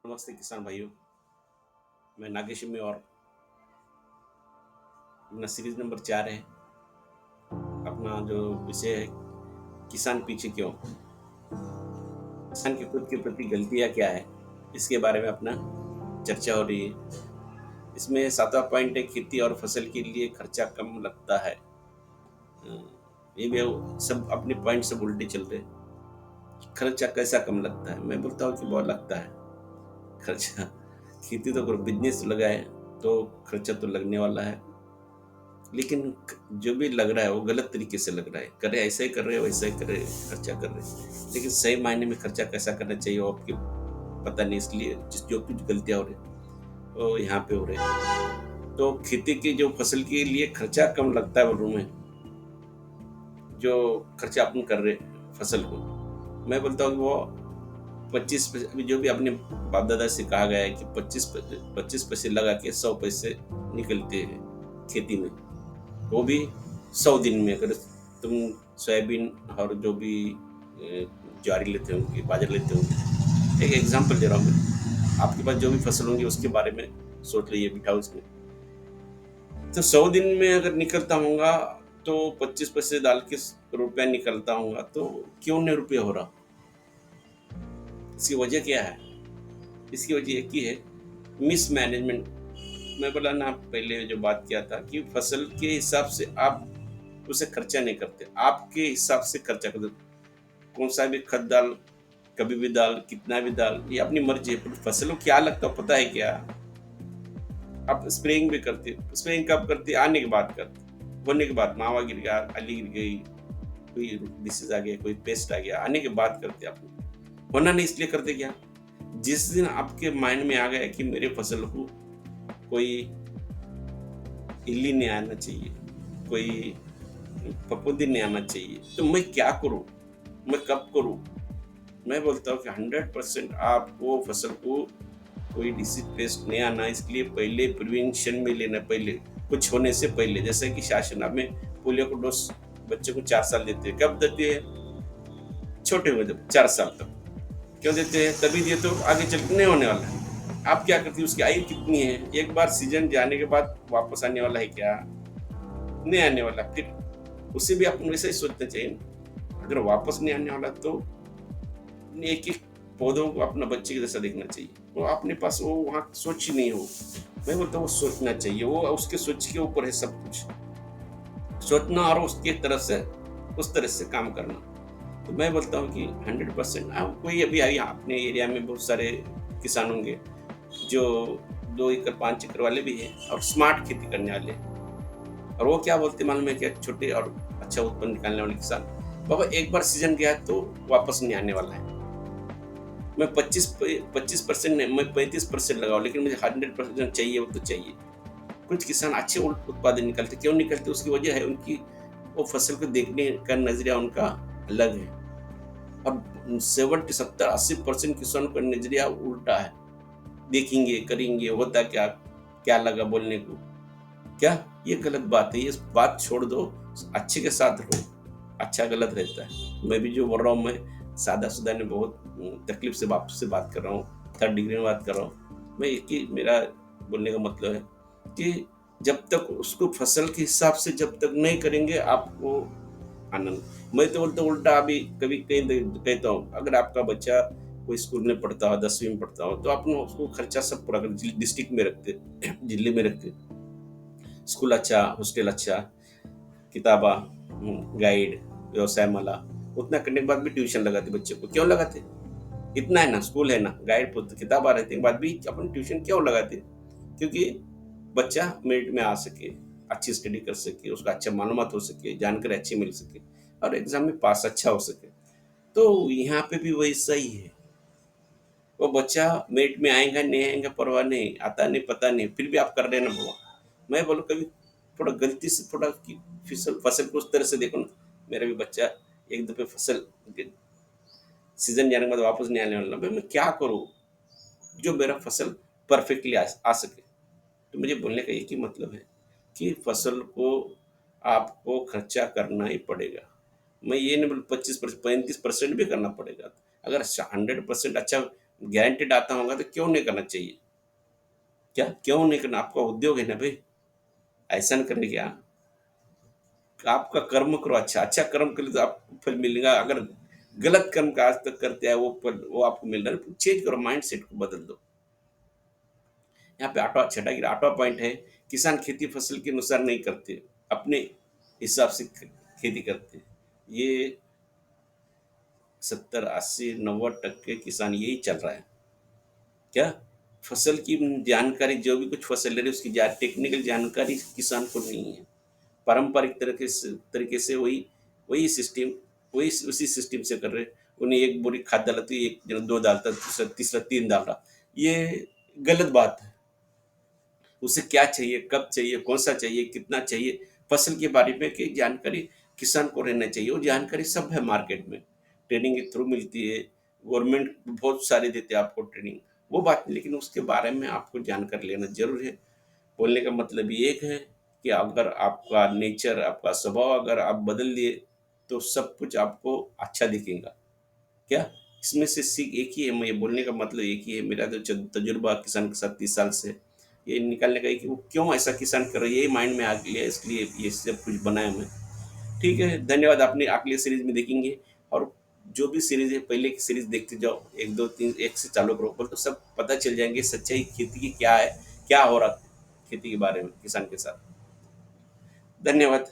नमस्ते किसान भाइयों। मैं नागेश में और अपना सीरीज नंबर 4 है। अपना जो विषय है, किसान पीछे क्यों, किसान की खुद के प्रति गलतियां क्या है, इसके बारे में अपना चर्चा हो रही है। इसमें 7वां पॉइंट है, खेती और फसल के लिए खर्चा कम लगता है। ये भी सब अपने पॉइंट सब उल्टे चल रहे हैं। खर्चा कैसा कम लगता है? मैं बोलता हूँ कि बहुत लगता है खर्चा। खेती तो अगर बिजनेस लगाए तो खर्चा तो लगने वाला है, लेकिन जो भी लग रहा है वो गलत तरीके से लग रहा है। करे ऐसा ही कर रहे हो, वैसा ही कर रहे खर्चा कर रहे हैं, लेकिन सही मायने में खर्चा कैसा करना चाहिए वो आपके पता नहीं। इसलिए जो कुछ गलतियां हो रही वो यहाँ पे हो रहे हैं। तो खेती की जो फसल के लिए खर्चा कम लगता है, बोलूँ मैं, जो खर्चा अपन कर रहे फसल को, मैं बोलता हूँ कि वो 25 पैसे, अभी जो भी अपने बाप दादा से कहा गया है कि 25 पैसे लगा के 100 पैसे निकलते हैं खेती में, वो भी 100 दिन में। अगर तुम सोयाबीन और जो भी ज्वारी लेते होंगे, बाजरा लेते होंगे, एक एग्जांपल दे रहा हूँ मैं, आपके पास जो भी फसल होंगी उसके बारे में सोच लीजिए, बिठाओ उसमें। तो 100 दिन में अगर निकलता होगा तो 25 पैसे डाल के रुपया निकलता होगा, तो क्यों नहीं रुपया हो रहा? इसकी वजह क्या है? इसकी वजह एक ही है, मिसमैनेजमेंट। मैं बोला ना पहले जो बात किया था कि फसल के हिसाब से आप उसे खर्चा नहीं करते, आपके हिसाब से खर्चा करते। कौन सा भी खत डाल, कभी भी डाल, कितना भी डाल, ये अपनी मर्जी है। पर फसल को क्या लगता है पता है क्या? आप स्प्रेइंग भी करते, स्प्रेइंग कब करते? आने के बाद करते, होने के बाद मावा गिर गया, अली गिर गई, कोई डिसीज आ गया, कोई पेस्ट आ गया, आने के बाद करते आप। होना नहीं इसलिए करते क्या? जिस दिन आपके माइंड में आ गया कि मेरे फसल को कोई इल्ली नहीं आना चाहिए, कोई फफूंदी नहीं आना चाहिए, तो मैं क्या करूं, मैं कब करूं? मैं बोलता हूँ कि 100% आपको फसल को कोई डिसीज पेस्ट नहीं आना, इसके लिए पहले प्रिवेंशन में लेना, पहले कुछ होने से पहले। जैसे कि शासन में पोलियो को डोज बच्चे को 4 साल देते हैं। कब देते हैं? छोटे हुए जब 4 साल तक। क्यों देते हैं? तभी दिए तो आगे चल के नहीं होने वाला है। आप क्या करती है, उसकी आयु कितनी है? एक बार सीजन जाने के बाद वापस आने वाला है क्या? नहीं आने वाला। फिर उसे भी आपको वैसा ही सोचना चाहिए ना। अगर वापस नहीं आने वाला तो एक एक पौधों को अपना बच्चे की जैसा देखना चाहिए। वो अपने पास वो वहाँ सोच ही नहीं हो। मैं बोलता हूँ वो सोचना चाहिए, वो उसके सोच के ऊपर है सब कुछ। सोचना और उसके तरफ से उस तरह से काम करना। तो मैं बोलता हूँ कि 100% आप कोई अभी आई अपने एरिया में बहुत सारे किसान होंगे जो 2 एकड़ 5 एकड़ वाले भी हैं और स्मार्ट खेती करने वाले हैं। और वो क्या बोलते मालूम है क्या? छोटे और अच्छा उत्पन्न निकालने वाले किसान, बाबा एक बार सीजन गया तो वापस नहीं आने वाला है। मैं 25% नहीं, मैं 35% लगाऊं, लेकिन मुझे 100% चाहिए, वो तो चाहिए। कुछ किसान अच्छे उत्पादन निकलते, क्यों निकलते? उसकी वजह है उनकी वो फसल को देखने का नजरिया उनका अलग है। और 70 70 80% किसानों का नजरिया उल्टा है। देखेंगे, करेंगे, होता क्या, क्या लगा बोलने को, क्या? ये गलत बात है, ये बात छोड़ दो, अच्छे के साथ रहो। अच्छा गलत रहता है। मैं भी जो बोल रहा हूँ, मैं सादा सुदा ने बहुत तकलीफ से आपसे बात कर रहा हूँ, 3rd डिग्री में बात कर रहा हूँ। मैं एक ही मेरा बोलने का मतलब है कि जब तक उसको फसल के हिसाब से जब तक नहीं करेंगे आपको आनंद। मैं तो बोलता उल्टा, अभी कभी कहीं कहता हूँ, अगर आपका बच्चा कोई स्कूल में पढ़ता हो, 10वीं में पढ़ता हो, तो आप उसको खर्चा सब पूरा कर डिस्ट्रिक्ट में रखते, जिले में रखते, स्कूल अच्छा, हॉस्टल अच्छा, किताबा, गाइड, व्यवसाय माला, उतना करने के बाद भी ट्यूशन लगाते बच्चे को। क्यों लगाते? इतना है ना, स्कूल है ना, गाइड पुस्तक किताबा रहने के बाद भी अपन ट्यूशन क्यों लगाते? क्योंकि बच्चा मेरिट में आ सके, अच्छी स्टडी कर सके, उसका अच्छा मालूमात हो सके, जानकारी अच्छी मिल सके और एग्जाम में पास अच्छा हो सके। तो यहाँ पे भी वैसा ही है। वो बच्चा मेरिट में आएगा नहीं आएगा परवाह नहीं, आता नहीं पता नहीं, फिर भी आप कर रहे ना बुआ। मैं बोलूँ कभी थोड़ा गलती से थोड़ा कि फसल फसल को उस तरह से देखो ना, मेरा भी बच्चा एक दफे फसल सीजन जाने के बाद वापस नहीं आने वाला, भाई मैं क्या करूँ जो मेरा फसल परफेक्टली आ सके। तो मुझे बोलने का एक ही मतलब है कि फसल को आपको खर्चा करना ही पड़ेगा। मैं ये नहीं बोल 25% 35% भी करना पड़ेगा। अगर 100% अच्छा गारंटेड आता होगा तो क्यों नहीं करना चाहिए? क्या क्यों नहीं करना? आपका उद्योग है ना भाई, ऐसा नहीं करने क्या? आपका कर्म करो, अच्छा अच्छा कर्म कर तो आपको फल मिलेगा। अगर गलत कर्म का आज तक करते हैं वो फल वो आपको मिल रहा है, चेंज करो, माइंड सेट को बदल दो। यहाँ पे आठवां छठा गिरा आठवां पॉइंट है, किसान खेती फसल के अनुसार नहीं करते, अपने हिसाब से खेती करते। ये 70 80 90% किसान यही चल रहा है। क्या फसल की जानकारी, जो भी कुछ फसल ले रहे उसकी टेक्निकल जानकारी किसान को नहीं है। पारंपरिक तरीके से वही वही सिस्टम, वही उसी सिस्टम से कर रहे। उन्हें एक बोरी खाद डाला तो एक जन दो डालता, तीसरा तीसरा तीन डाल रहा। ये गलत बात है। उसे क्या चाहिए, कब चाहिए, कौन सा चाहिए, कितना चाहिए, फसल के बारे में की जानकारी किसान को रहना चाहिए। वो जानकारी सब है मार्केट में, ट्रेनिंग के थ्रू मिलती है। गवर्नमेंट बहुत सारे देते हैं आपको ट्रेनिंग, वो बात नहीं, लेकिन उसके बारे में आपको जानकारी लेना जरूर है। बोलने का मतलब ये एक है कि अगर आपका नेचर, आपका स्वभाव अगर आप बदल लिए तो सब कुछ आपको अच्छा दिखेगा। क्या इसमें से सीख एक ही है, मैं बोलने का मतलब एक ही है। मेरा तो तजुर्बा किसान के साथ 30 साल से, ये निकालने का है कि वो क्यों ऐसा किसान कर रहा है, ये माइंड में आ गया, इसलिए ये सब कुछ बनाया मैं। ठीक है, धन्यवाद। आपने अगली सीरीज में देखेंगे। और जो भी सीरीज है पहले की सीरीज देखते जाओ, एक दो तीन एक से चालू करो, बोल तो सब पता चल जाएंगे सच्चाई खेती की क्या है, क्या हो रहा खेती के बारे में किसान के साथ। धन्यवाद।